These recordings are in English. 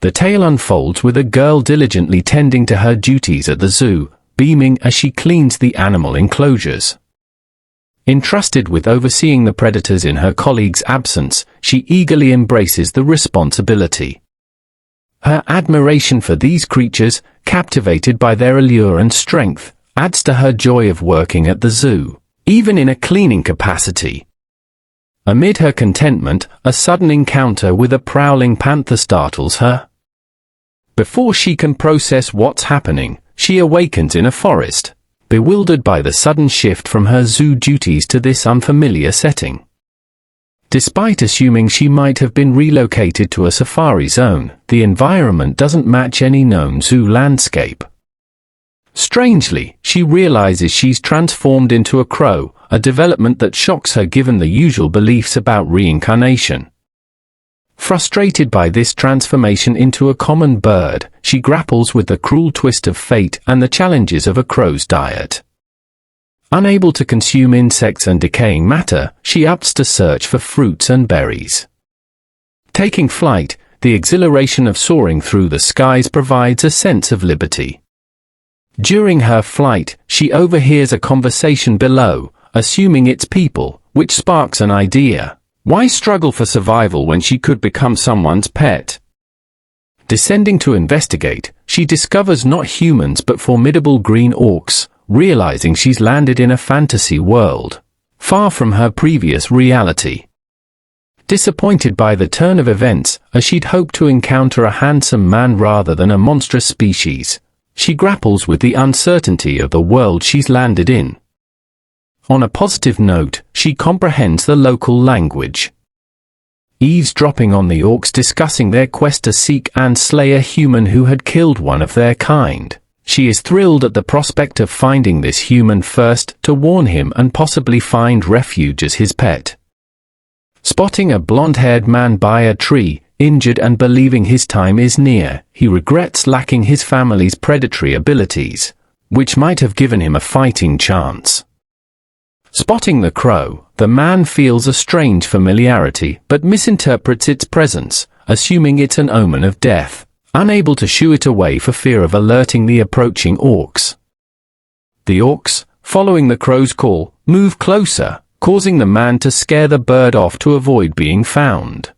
The tale unfolds with a girl diligently tending to her duties at the zoo, beaming as she cleans the animal enclosures. Entrusted with overseeing the predators in her colleague's absence, she eagerly embraces the responsibility. Her admiration for these creatures, captivated by their allure and strength, adds to her joy of working at the zoo, even in a cleaning capacity. Amid her contentment, a sudden encounter with a prowling panther startles her. Before she can process what's happening, she awakens in a forest, bewildered by the sudden shift from her zoo duties to this unfamiliar setting. Despite assuming she might have been relocated to a safari zone, the environment doesn't match any known zoo landscape. Strangely, she realizes she's transformed into a crow, a development that shocks her given the usual beliefs about reincarnation. Frustrated by this transformation into a common bird, she grapples with the cruel twist of fate and the challenges of a crow's diet. Unable to consume insects and decaying matter, she opts to search for fruits and berries. Taking flight, the exhilaration of soaring through the skies provides a sense of liberty. During her flight, she overhears a conversation below, assuming it's people, which sparks an idea. Why struggle for survival when she could become someone's pet? Descending to investigate, she discovers not humans but formidable green orcs, realizing she's landed in a fantasy world, far from her previous reality. Disappointed by the turn of events, as she'd hoped to encounter a handsome man rather than a monstrous species, she grapples with the uncertainty of the world she's landed in. On a positive note, she comprehends the local language. Eavesdropping on the orcs discussing their quest to seek and slay a human who had killed one of their kind, she is thrilled at the prospect of finding this human first to warn him and possibly find refuge as his pet. Spotting a blonde-haired man by a tree, injured and believing his time is near, he regrets lacking his family's predatory abilities, which might have given him a fighting chance. Spotting the crow, the man feels a strange familiarity but misinterprets its presence, assuming it's an omen of death, unable to shoo it away for fear of alerting the approaching orcs. The orcs, following the crow's call, move closer, causing the man to scare the bird off to avoid being found.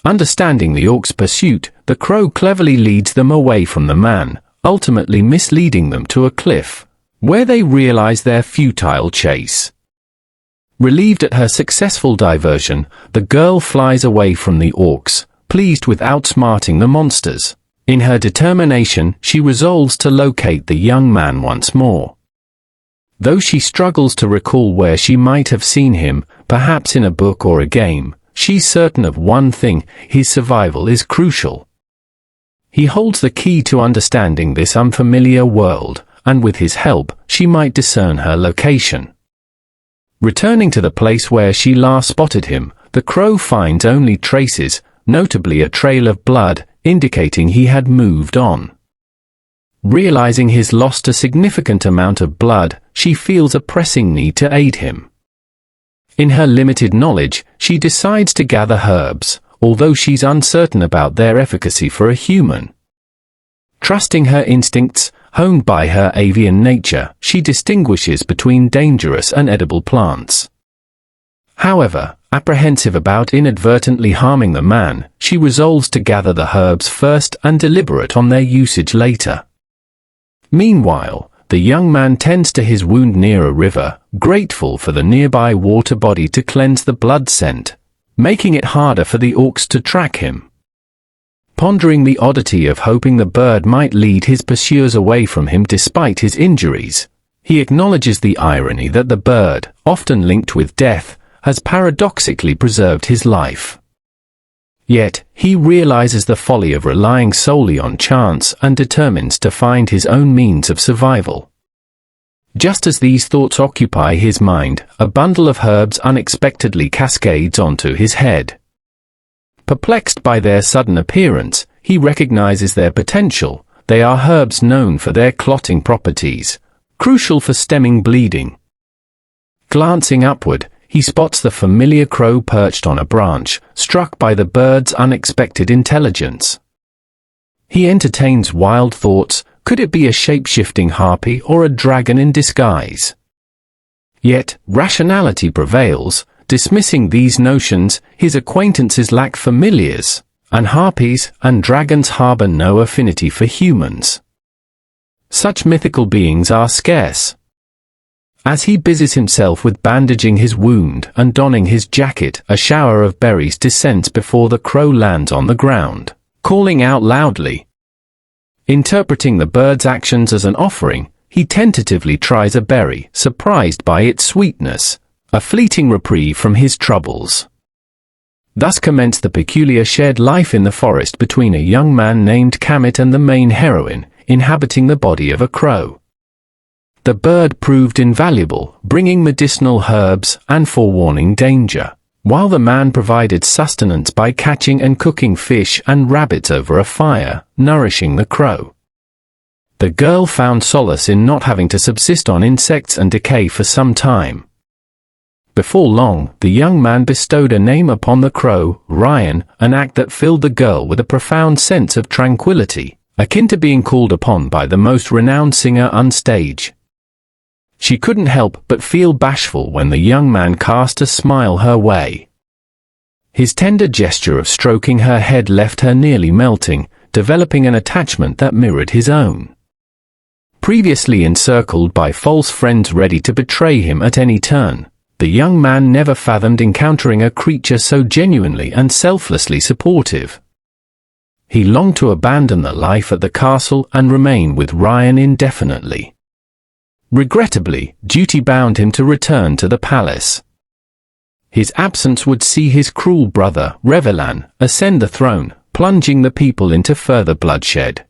Understanding the orcs' pursuit, the crow cleverly leads them away from the man, ultimately misleading them to a cliff, where they realize their futile chase. Relieved at her successful diversion, the girl flies away from the orcs, pleased with outsmarting the monsters. In her determination, she resolves to locate the young man once more. Though she struggles to recall where she might have seen him, perhaps in a book or a game, she's certain of one thing: his survival is crucial. He holds the key to understanding this unfamiliar world, and with his help, she might discern her location. Returning to the place where she last spotted him, the crow finds only traces, notably a trail of blood, indicating he had moved on. Realizing he's lost a significant amount of blood, she feels a pressing need to aid him. In her limited knowledge, she decides to gather herbs, although she's uncertain about their efficacy for a human. Trusting her instincts, honed by her avian nature, she distinguishes between dangerous and edible plants. However, apprehensive about inadvertently harming the man, she resolves to gather the herbs first and deliberate on their usage later. Meanwhile, the young man tends to his wound near a river, grateful for the nearby water body to cleanse the blood scent, making it harder for the orcs to track him. Pondering the oddity of hoping the bird might lead his pursuers away from him despite his injuries, he acknowledges the irony that the bird, often linked with death, has paradoxically preserved his life. Yet, he realizes the folly of relying solely on chance and determines to find his own means of survival. Just as these thoughts occupy his mind, a bundle of herbs unexpectedly cascades onto his head. Perplexed by their sudden appearance, he recognizes their potential. They are herbs known for their clotting properties, crucial for stemming bleeding. Glancing upward, he spots the familiar crow perched on a branch, struck by the bird's unexpected intelligence. He entertains wild thoughts. Could it be a shape-shifting harpy or a dragon in disguise? Yet, rationality prevails. Dismissing these notions, his acquaintances lack familiars, and harpies and dragons harbor no affinity for humans. Such mythical beings are scarce. As he busies himself with bandaging his wound and donning his jacket, a shower of berries descends before the crow lands on the ground, calling out loudly. Interpreting the bird's actions as an offering, he tentatively tries a berry, surprised by its sweetness, a fleeting reprieve from his troubles. Thus commenced the peculiar shared life in the forest between a young man named Kamet and the main heroine, inhabiting the body of a crow. The bird proved invaluable, bringing medicinal herbs and forewarning danger, while the man provided sustenance by catching and cooking fish and rabbits over a fire, nourishing the crow. The girl found solace in not having to subsist on insects and decay for some time. Before long, the young man bestowed a name upon the crow, Ryan, an act that filled the girl with a profound sense of tranquility, akin to being called upon by the most renowned singer on stage. She couldn't help but feel bashful when the young man cast a smile her way. His tender gesture of stroking her head left her nearly melting, developing an attachment that mirrored his own. Previously encircled by false friends ready to betray him at any turn, the young man never fathomed encountering a creature so genuinely and selflessly supportive. He longed to abandon the life at the castle and remain with Ryan indefinitely. Regrettably, duty bound him to return to the palace. His absence would see his cruel brother, Revelan, ascend the throne, plunging the people into further bloodshed.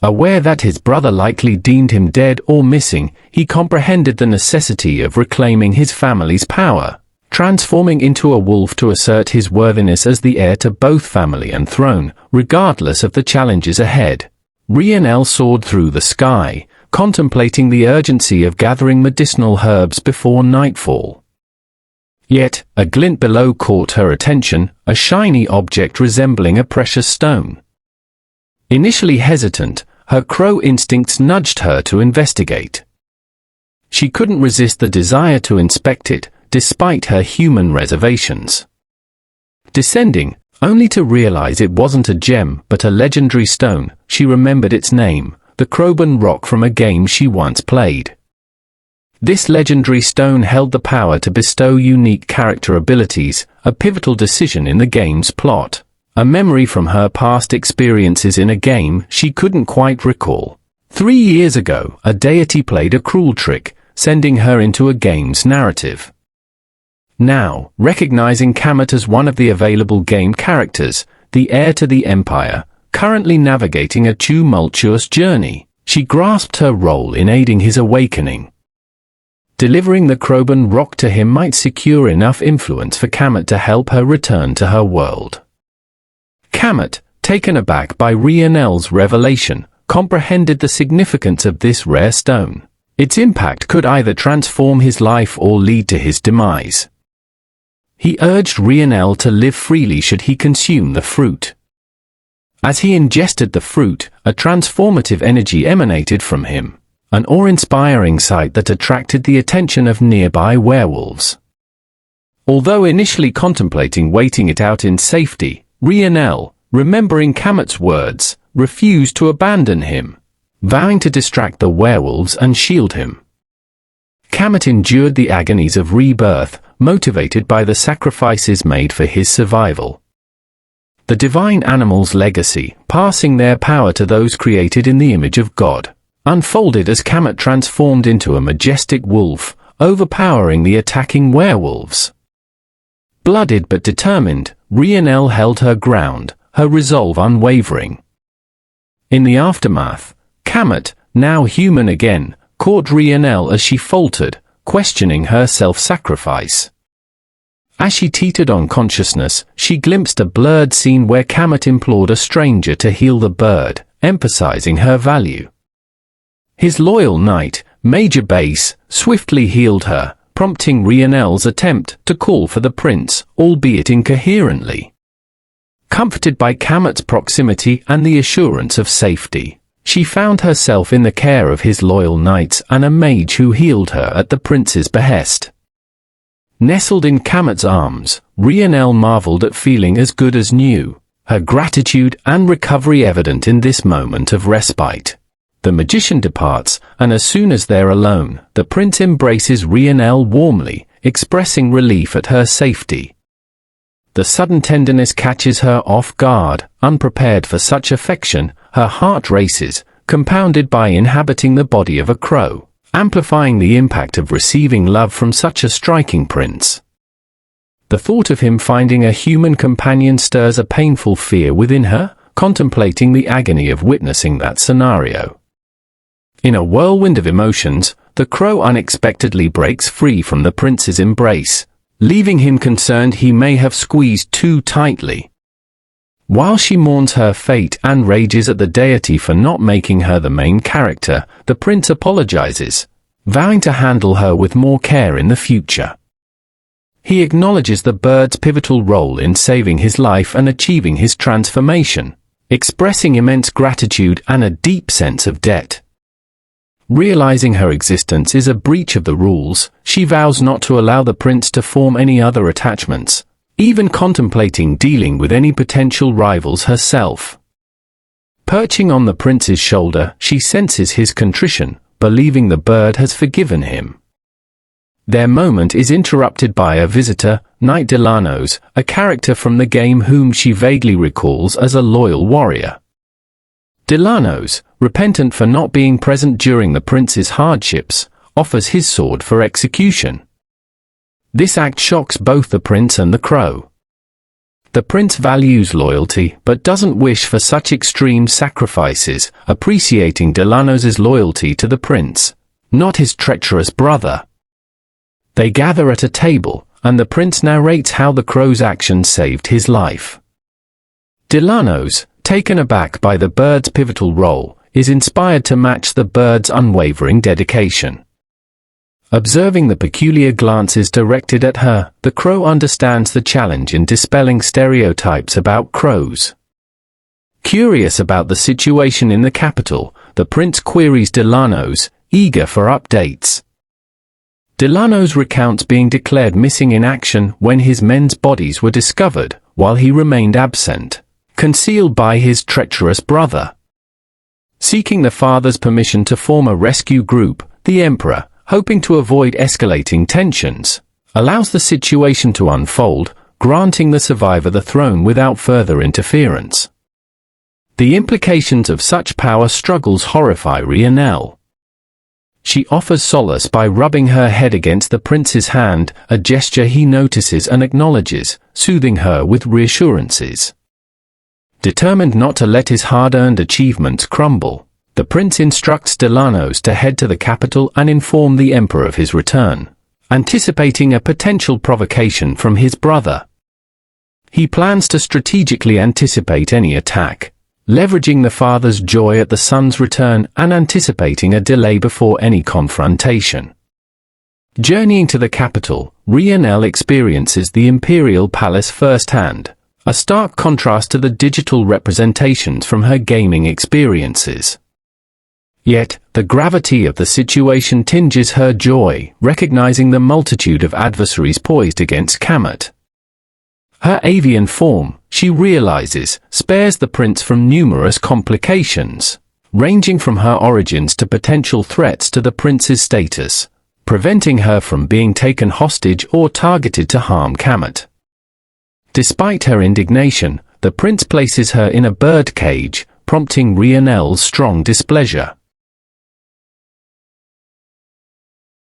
Aware that his brother likely deemed him dead or missing, he comprehended the necessity of reclaiming his family's power, transforming into a wolf to assert his worthiness as the heir to both family and throne, regardless of the challenges ahead. Rionel soared through the sky, contemplating the urgency of gathering medicinal herbs before nightfall. Yet, a glint below caught her attention, a shiny object resembling a precious stone. Initially hesitant, her crow instincts nudged her to investigate. She couldn't resist the desire to inspect it, despite her human reservations. Descending, only to realize it wasn't a gem but a legendary stone, she remembered its name, the Croban Rock from a game she once played. This legendary stone held the power to bestow unique character abilities, a pivotal decision in the game's plot, a memory from her past experiences in a game she couldn't quite recall. 3 years ago, a deity played a cruel trick, sending her into a game's narrative. Now, recognizing Kamet as one of the available game characters, the heir to the Empire, currently navigating a tumultuous journey, she grasped her role in aiding his awakening. Delivering the Croban Rock to him might secure enough influence for Kamet to help her return to her world. Kamet, taken aback by Rionel's revelation, comprehended the significance of this rare stone. Its impact could either transform his life or lead to his demise. He urged Rionel to live freely should he consume the fruit. As he ingested the fruit, a transformative energy emanated from him, an awe-inspiring sight that attracted the attention of nearby werewolves. Although initially contemplating waiting it out in safety, Rionel, remembering Kamet's words, refused to abandon him, vowing to distract the werewolves and shield him. Kamet endured the agonies of rebirth, motivated by the sacrifices made for his survival. The divine animal's legacy, passing their power to those created in the image of God, unfolded as Kamet transformed into a majestic wolf, overpowering the attacking werewolves. Blooded but determined, Rionel held her ground, her resolve unwavering. In the aftermath, Kamet, now human again, caught Rionel as she faltered, questioning her self-sacrifice. As she teetered on consciousness, she glimpsed a blurred scene where Kamet implored a stranger to heal the bird, emphasizing her value. His loyal knight, Major Bass, swiftly healed her, prompting Rionel's attempt to call for the prince, albeit incoherently. Comforted by Kamet's proximity and the assurance of safety, she found herself in the care of his loyal knights and a mage who healed her at the prince's behest. Nestled in Kamet's arms, Rionelle marveled at feeling as good as new, her gratitude and recovery evident in this moment of respite. The magician departs, and as soon as they're alone, the prince embraces Rionelle warmly, expressing relief at her safety. The sudden tenderness catches her off guard, unprepared for such affection. Her heart races, compounded by inhabiting the body of a crow, amplifying the impact of receiving love from such a striking prince. The thought of him finding a human companion stirs a painful fear within her, contemplating the agony of witnessing that scenario. In a whirlwind of emotions, the crow unexpectedly breaks free from the prince's embrace, leaving him concerned he may have squeezed too tightly. While she mourns her fate and rages at the deity for not making her the main character, the prince apologizes, vowing to handle her with more care in the future. He acknowledges the bird's pivotal role in saving his life and achieving his transformation, expressing immense gratitude and a deep sense of debt. Realizing her existence is a breach of the rules, she vows not to allow the prince to form any other attachments, even contemplating dealing with any potential rivals herself. Perching on the prince's shoulder, she senses his contrition, believing the bird has forgiven him. Their moment is interrupted by a visitor, Knight Delanos, a character from the game whom she vaguely recalls as a loyal warrior. Delanos, repentant for not being present during the prince's hardships, offers his sword for execution. This act shocks both the prince and the crow. The prince values loyalty but doesn't wish for such extreme sacrifices, appreciating Delanos's loyalty to the prince, not his treacherous brother. They gather at a table, and the prince narrates how the crow's action saved his life. Delanos, taken aback by the bird's pivotal role, is inspired to match the bird's unwavering dedication. Observing the peculiar glances directed at her, the crow understands the challenge in dispelling stereotypes about crows. Curious about the situation in the capital, the prince queries Delanos, eager for updates. Delanos recounts being declared missing in action when his men's bodies were discovered, while he remained absent, concealed by his treacherous brother. Seeking the father's permission to form a rescue group, the emperor, hoping to avoid escalating tensions, allows the situation to unfold, granting the survivor the throne without further interference. The implications of such power struggles horrify Rionelle. She offers solace by rubbing her head against the prince's hand, a gesture he notices and acknowledges, soothing her with reassurances. Determined not to let his hard-earned achievements crumble, the prince instructs Delanos to head to the capital and inform the emperor of his return, anticipating a potential provocation from his brother. He plans to strategically anticipate any attack, leveraging the father's joy at the son's return and anticipating a delay before any confrontation. Journeying to the capital, Rionelle experiences the imperial palace firsthand, a stark contrast to the digital representations from her gaming experiences. Yet, the gravity of the situation tinges her joy, recognizing the multitude of adversaries poised against Kamet. Her avian form, she realizes, spares the prince from numerous complications, ranging from her origins to potential threats to the prince's status, preventing her from being taken hostage or targeted to harm Kamet. Despite her indignation, the prince places her in a bird cage, prompting Rionelle's strong displeasure.